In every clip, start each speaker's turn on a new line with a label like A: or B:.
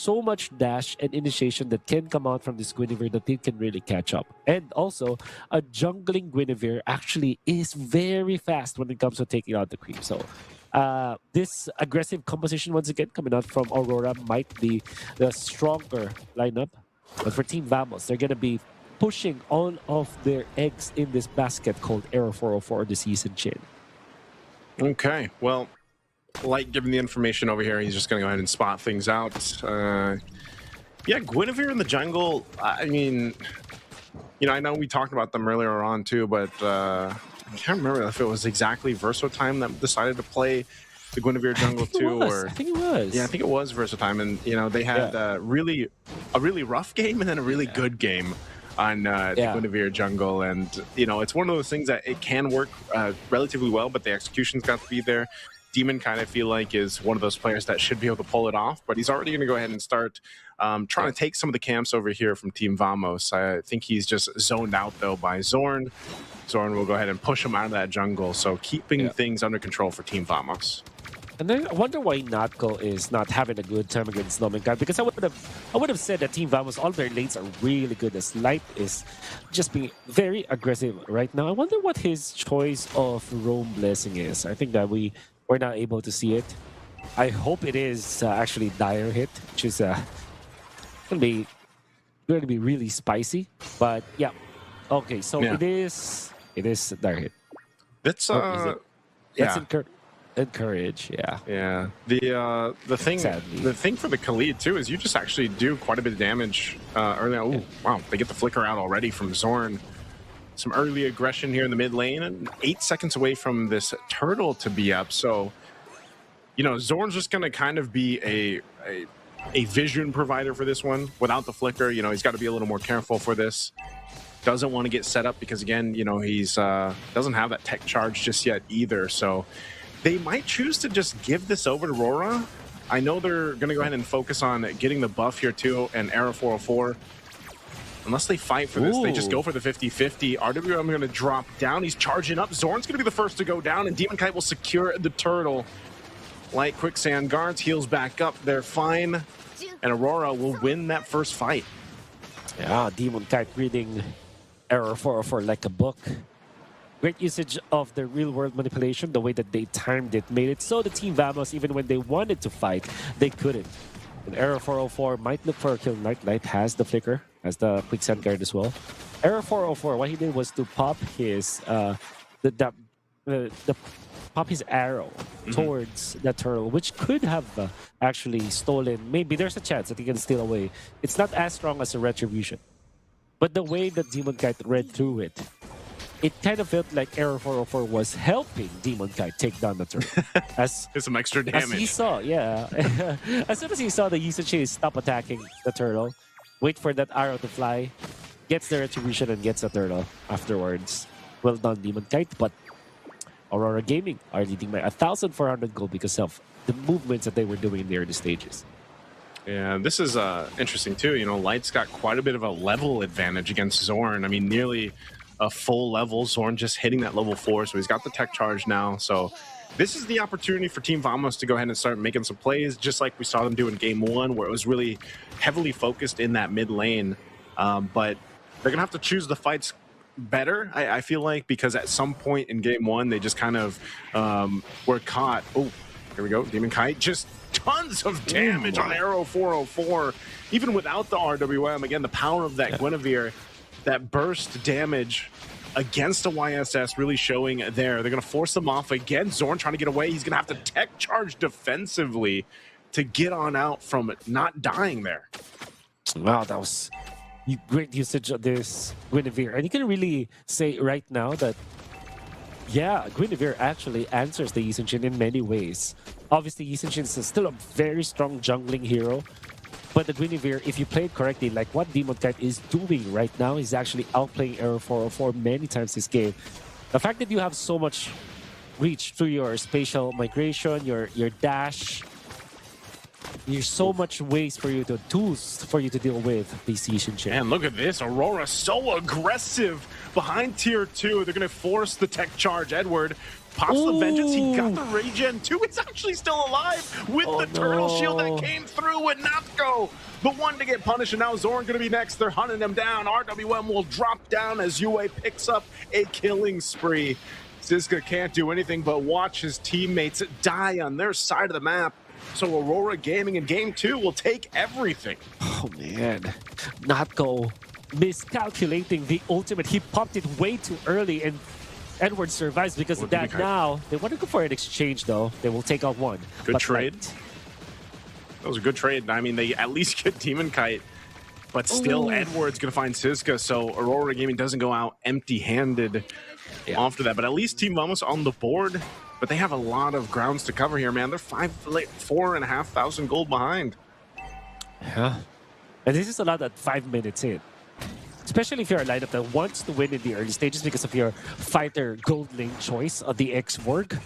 A: so much dash and initiation that can come out from this Guinevere that they can really catch up. And also, a jungling Guinevere actually is very fast when it comes to taking out the creep. So this aggressive composition once again coming out from Aurora might be the stronger lineup. But for Team Vamos, they're going to be pushing all of their eggs in this basket called Aero 404 this season, Chin.
B: Okay, well, Light giving the information over here, he's just going to go ahead and spot things out. Yeah, Guinevere in the jungle, I mean, you know, I know we talked about them earlier on too, but I can't remember if it was exactly Versatime that decided to play the Guinevere jungle too, or
A: I think it was.
B: Yeah, I think it was Versatime, and you know they had a really rough game and then a really good game on the Guinevere jungle, and you know it's one of those things that it can work relatively well, but the execution's got to be there. Demon kind of feel like is one of those players that should be able to pull it off, but he's already going to go ahead and start trying to take some of the camps over here from Team Vamos. I think he's just zoned out though by Zorn. Zorn will go ahead and push him out of that jungle, so keeping things under control for Team Vamos.
A: And then I wonder why Natko is not having a good time against Nominkat, because I would have said that Team Vamos, all their lanes are really good, as Light is just being very aggressive right now. I wonder what his choice of Roam Blessing is. I think that we're not able to see it. I hope it is actually Dire Hit, which is going to be really spicy. But yeah, okay, so it is Dire Hit.
B: That's
A: Encourage, yeah.
B: Yeah. The thing for the Khalid too is you just actually do quite a bit of damage early on. Ooh, wow, they get the flicker out already from Zorn. Some early aggression here in the mid lane, and 8 seconds away from this turtle to be up. So, you know, Zorn's just gonna kind of be a vision provider for this one. Without the flicker, you know, he's got to be a little more careful for this. Doesn't want to get set up because again, you know, he's doesn't have that tech charge just yet either. So they might choose to just give this over to Aurora. I know they're going to go ahead and focus on getting the buff here too, and Aero 404. Unless they fight for this, they just go for the 50-50. RWM going to drop down. He's charging up. Zorn's going to be the first to go down, and Demon Kite will secure the turtle. Light Quicksand guards, heals back up. They're fine, and Aurora will win that first fight.
A: Yeah, Demon Kite reading Aero 404 like a book. Great usage of the real-world manipulation, the way that they timed it, made it so the Team Vamos, even when they wanted to fight, they couldn't. And Aero 404 might look for a kill. Light has the flicker, has the quicksand guard as well. Aero 404, what he did was to pop his pop his arrow towards the turtle, which could have actually stolen. Maybe there's a chance that he can steal away. It's not as strong as a retribution, but the way that Demon Kite read through it, it kind of felt like Aero 404 was helping Demon Kite take down the turtle. As
B: some extra damage.
A: As he saw, as soon as he saw the Yisachi stop attacking the turtle, wait for that arrow to fly, gets the retribution and gets the turtle afterwards. Well done, Demon Kite, but Aurora Gaming are leading by 1,400 gold because of the movements that they were doing in the early stages.
B: Yeah, this is interesting too. You know, Light's got quite a bit of a level advantage against Zorn. I mean, nearly a full level. Zorn just hitting that level 4, so he's got the tech charge now. So this is the opportunity for Team Vamos to go ahead and start making some plays, just like we saw them do in Game 1, where it was really heavily focused in that mid lane. But they're going to have to choose the fights better, I feel like, because at some point in Game 1, they just kind of were caught. Oh, here we go. Demon Kite, just tons of damage on Aero 404, even without the RWM. Again, the power of that Guinevere, that burst damage against a YSS really showing there. They're going to force them off again. Zorn trying to get away. He's going to have to tech charge defensively to get on out from not dying there.
A: Wow, that was great usage of this Guinevere. And you can really say right now that, yeah, Guinevere actually answers the Yisanchin in many ways. Obviously, Yisanchin is still a very strong jungling hero. But the Guinevere, if you play it correctly, like what Demon Kite is doing right now, is actually outplaying Aero 404 many times this game. The fact that you have so much reach through your spatial migration, your dash, There's so much ways for you to tools for you to deal with the Season Chip.
B: And look at this, Aurora so aggressive behind tier 2. They're gonna force the tech charge. Edward pops the vengeance. He got the regen too. It's actually still alive with the turtle shield that came through with Natko. The one to get punished, and now Zorn gonna be next. They're hunting him down. RWM will drop down as Yue picks up a killing spree. Ziska can't do anything but watch his teammates die on their side of the map. So Aurora Gaming in Game 2 will take everything.
A: Oh man, Natko miscalculating the ultimate. He popped it way too early, and Edward survives because of that. Now they want to go for an exchange, though. They will take out one.
B: Good trade. That was a good trade. I mean, they at least get Demon Kite, but still Edward's gonna find Ziska. So Aurora Gaming doesn't go out empty-handed after that. But at least Team Vamos on the board. But they have a lot of grounds to cover here, man. They're 4,500 gold behind.
A: Yeah. And this is a lot at 5 minutes in. Especially if you're a lineup that wants to win in the early stages because of your fighter gold lane choice of the X-Work.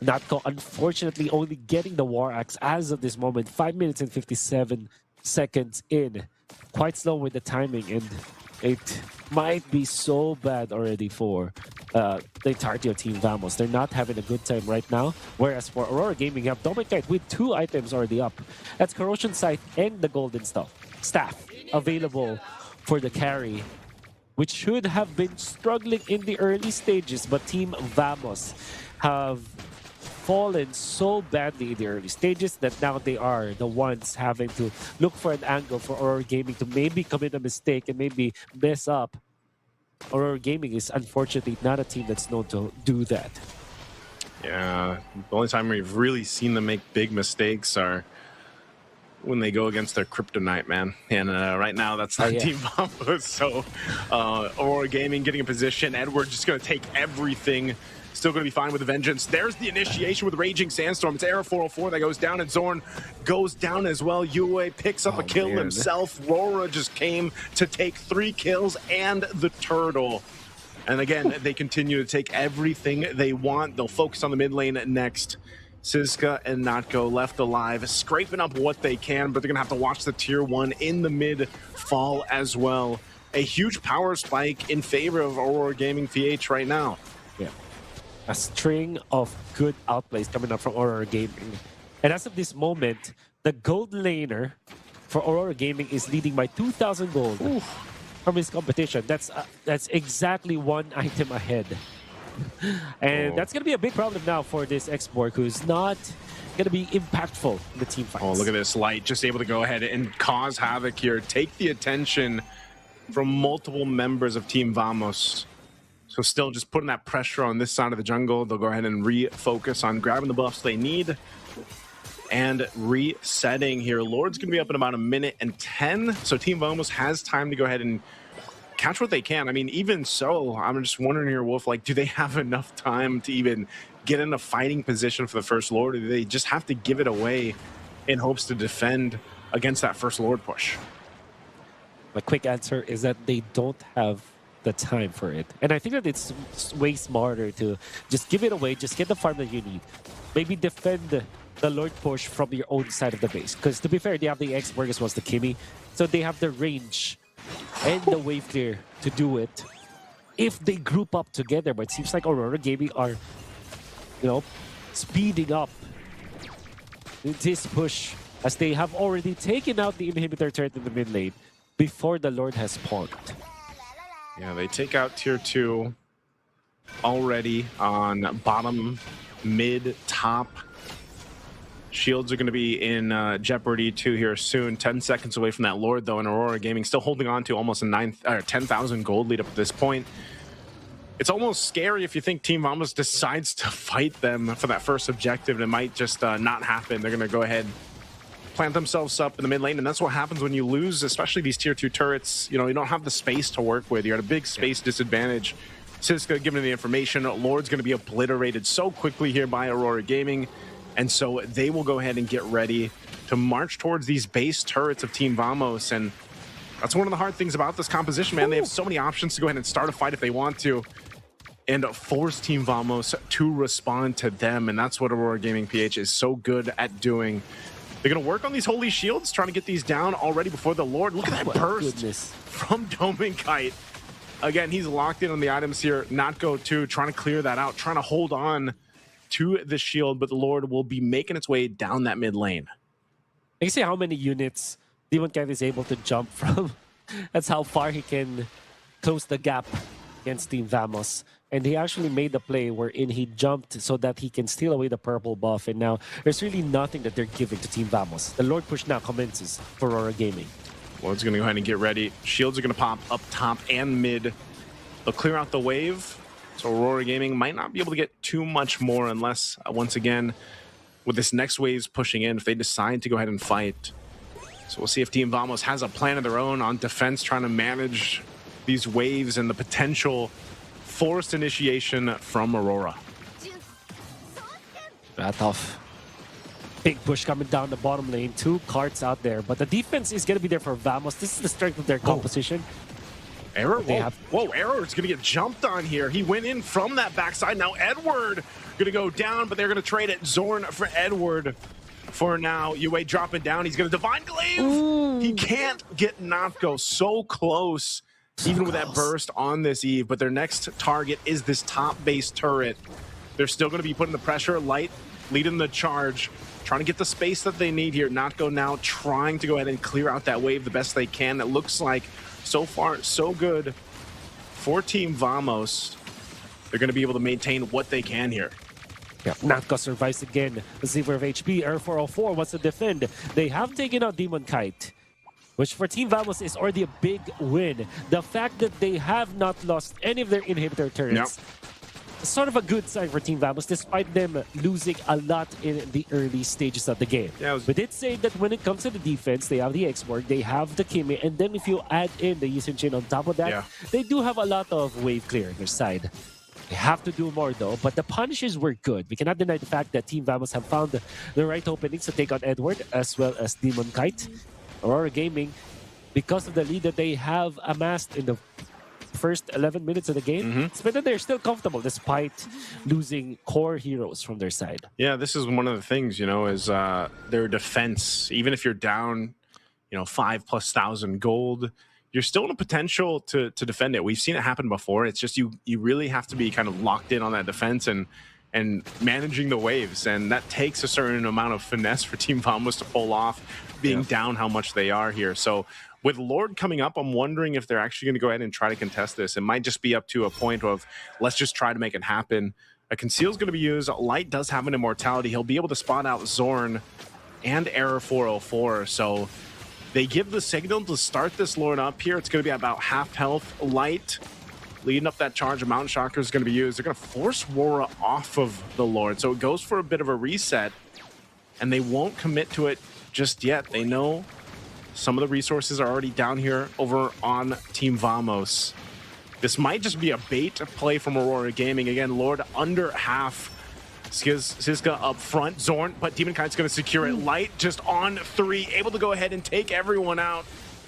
A: Natko, unfortunately, only getting the War Axe as of this moment. 5 minutes and 57 seconds in. Quite slow with the timing, and it might be so bad already for the entirety of Team Vamos. They're not having a good time right now. Whereas for Aurora Gaming, you have Dominicite with 2 items already up. That's Corrosion Scythe and the Golden Staff available for the carry, which should have been struggling in the early stages. But Team Vamos have fallen so badly in the early stages that now they are the ones having to look for an angle for Aurora Gaming to maybe commit a mistake and maybe mess up. Aurora Gaming is unfortunately not a team that's known to do that.
B: Yeah, the only time we've really seen them make big mistakes are when they go against their Kryptonite, man. And right now, that's not Team Vamos. So Aurora Gaming getting a position. Edward just going to take everything. Still going to be fine with the Vengeance. There's the initiation with Raging Sandstorm. It's Era 404 that goes down, and Zorn goes down as well. Yue picks up a kill himself. Aurora just came to take 3 kills and the turtle. And again, they continue to take everything they want. They'll focus on the mid lane next. Ziska and Natko left alive, scraping up what they can, but they're going to have to watch the tier 1 in the mid fall as well. A huge power spike in favor of Aurora Gaming PH right now.
A: Yeah. A string of good outplays coming up from Aurora Gaming. And as of this moment, the gold laner for Aurora Gaming is leading by 2,000 gold from his competition. That's exactly 1 item ahead. And that's going to be a big problem now for this X-Borg, who's not going to be impactful in the team fights.
B: Oh, look at this. Light just able to go ahead and cause havoc here. Take the attention from multiple members of Team Vamos. So still just putting that pressure on this side of the jungle. They'll go ahead and refocus on grabbing the buffs they need and resetting here. Lord's going to be up in about 1:10. So Team Vamos has time to go ahead and catch what they can. I mean, even so, I'm just wondering here, Wolf, like, do they have enough time to even get in a fighting position for the first Lord, or do they just have to give it away in hopes to defend against that first Lord push?
A: My quick answer is that they don't have the time for it. And I think that it's way smarter to just give it away, just get the farm that you need. Maybe defend the Lord push from your own side of the base. Because to be fair, they have the X-Borg as well as the Kimi. So they have the range and the wave clear to do it if they group up together. But it seems like Aurora Gaming are, speeding up this push as they have already taken out the inhibitor turret in the mid lane before the Lord has spawned.
B: Yeah, they take out tier 2 already on bottom, mid, top. Shields are going to be in jeopardy too here soon. 10 seconds away from that Lord, though, and Aurora Gaming still holding on to almost a 10,000 gold lead up at this point. It's almost scary if you think Team Vamos decides to fight them for that first objective, and it might just not happen. They're going to go ahead, plant themselves up in the mid lane, and that's what happens when you lose, especially these tier 2 turrets. You don't have the space to work with. You're at a big space disadvantage. Ziska giving the information. Lord's going to be obliterated so quickly here by Aurora Gaming. And so they will go ahead and get ready to march towards these base turrets of Team Vamos. And that's one of the hard things about this composition, man. They have so many options to go ahead and start a fight if they want to and force Team Vamos to respond to them. And that's what Aurora Gaming PH is so good at doing. They're going to work on these holy shields, trying to get these down already before the Lord. Look at that burst from Dominkite. Again, he's locked in on the items here. Notco too, trying to clear that out, trying to hold on to the shield, but the Lord will be making its way down that mid lane.
A: You see how many units Dominkite is able to jump from. That's how far he can close the gap against Team Vamos. And he actually made the play wherein he jumped so that he can steal away the purple buff. And now there's really nothing that they're giving to Team Vamos. The Lord push now commences for Aurora Gaming.
B: Lord's going to go ahead and get ready. Shields are going to pop up top and mid. They'll clear out the wave. So Aurora Gaming might not be able to get too much more unless, once again, with this next wave's pushing in, if they decide to go ahead and fight. So we'll see if Team Vamos has a plan of their own on defense, trying to manage these waves and the potential forced initiation from Aurora.
A: Tough. Big push coming down the bottom lane. 2 cards out there, but the defense is going to be there for Vamos. This is the strength of their composition.
B: Error? Whoa, Error is going to get jumped on here. He went in from that backside. Now Edward going to go down, but they're going to trade it. Zorn for Edward for now. Yue dropping down. He's going to Divine Glaive. Ooh. He can't get Notco. So close. Even with that burst on this Eve, but their next target is this top base turret. They're still going to be putting the pressure. Light leading the charge, trying to get the space that they need here. Notco now trying to go ahead and clear out that wave the best they can. It looks like so far so good for Team Vamos. They're going to be able to maintain what they can here.
A: Yeah, Notco survives again. The Zivor of HP, Air 404 wants to defend. They have taken out Dominkite, which for Team Vamos is already a big win. The fact that they have not lost any of their inhibitor turrets is sort of a good sign for Team Vamos, despite them losing a lot in the early stages of the game. We did say that when it comes to the defense, they have the X-Borg, they have the Kimi, and then if you add in the Yisun Chin on top of that, they do have a lot of wave clear on their side. They have to do more though, but the punishes were good. We cannot deny the fact that Team Vamos have found the right openings to take on Edward as well as Dominkite. Aurora Gaming, because of the lead that they have amassed in the first 11 minutes of the game, it's been that they're still comfortable despite losing core heroes from their side.
B: Yeah, this is one of the things, you know, is their defense. Even if you're down, you know, 5,000+ gold, you're still in a potential to defend it. We've seen it happen before. It's just you really have to be kind of locked in on that defense and managing the waves, and that takes a certain amount of finesse for Team Vamos to pull off, being down how much they are here. So with Lord coming up, I'm wondering if they're actually going to go ahead and try to contest this. It might just be up to a point of, let's just try to make it happen. A Conceal is going to be used. Light does have an Immortality. He'll be able to spot out Zorn and Error 404. So they give the signal to start this Lord up here. It's going to be about half health. Light leading up that charge. A Mountain Shocker is going to be used. They're going to force Aurora off of the Lord. So it goes for a bit of a reset, and they won't commit to it just yet. They know some of the resources are already down here over on Team Vamos. This might just be a bait play from Aurora Gaming. Again, Lord under half. Siska up front. Zorn, but Dominkite's going to secure it. Light just on 3, able to go ahead and take everyone out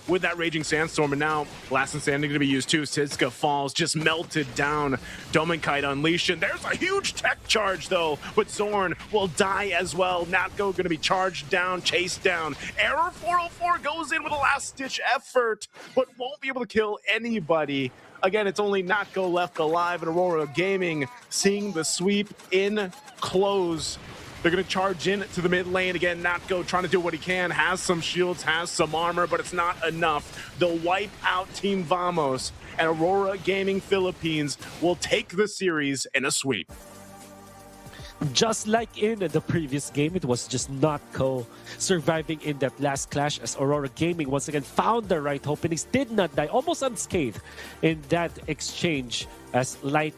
B: with that Raging Sandstorm. And now Last and Standing going to be used too. Siska falls, just melted down. Dominkite unleashed. And there's a huge tech charge though, but Zorn will die as well. Notco going to be charged down, chased down. Error 404 goes in with a last-ditch effort, but won't be able to kill anybody. Again, it's only Notco left alive, and Aurora Gaming seeing the sweep in close. They're going to charge in to the mid lane. Again, Notco trying to do what he can. Has some shields, has some armor, but it's not enough. They'll wipe out Team Vamos, and Aurora Gaming Philippines will take the series in a sweep.
A: Just like in the previous game, it was just Notco surviving in that last clash as Aurora Gaming once again found the right openings, did not die, almost unscathed in that exchange as Light